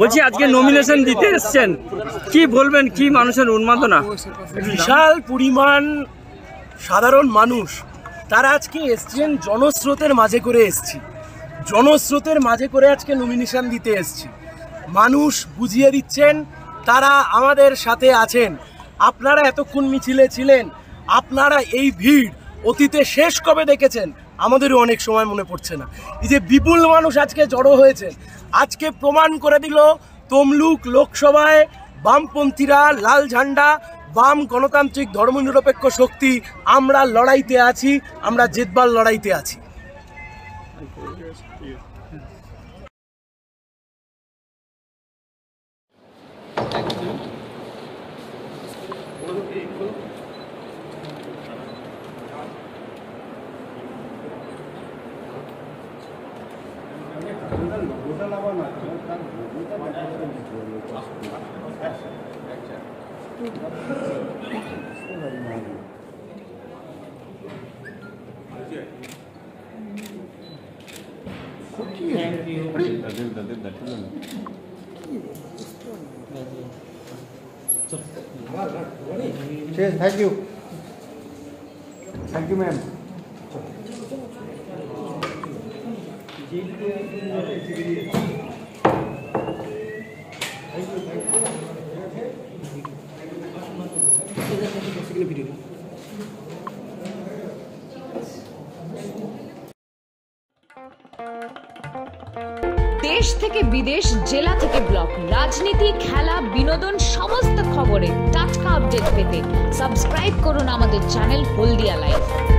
বলছি আজকে নমিনেশন দিতে এসেছেন, কি বলবেন, কি মানুষের উন্মাদনা? বিশাল পরিমাণ সাধারণ মানুষ তারা আজকে এসছেন, জনস্রোতের মাঝে করে এসছি, জনস্রোতের মাঝে করে আজকে নমিনেশন দিতে এসছি। মানুষ বুঝিয়ে দিচ্ছেন তারা আমাদের সাথে আছেন। আপনারা এতক্ষণ মিছিলে ছিলেন, আপনারা এই ভিড় অতীতে শেষ কবে দেখেছেন আমাদেরও অনেক সময় মনে পড়ছে না। এই যে বিপুল মানুষ আজকে জড়ো হয়েছে, আজকে প্রমাণ করে দিল তমলুক লোকসভায় বামপন্থীরা, লাল ঝান্ডা, বাম গণতান্ত্রিক ধর্মনিরপেক্ষ শক্তি, আমরা লড়াইতে আছি, আমরা জেতবার লড়াইতে আছি। Thank you. Thank you, ma'am. দেশ থেকে বিদেশ, জেলা থেকে ব্লক, রাজনীতি, খেলা, বিনোদন সমস্ত খবরে টাটকা আপডেট পেতে সাবস্ক্রাইব করুন আমাদের চ্যানেল হলদিয়া লাইভ।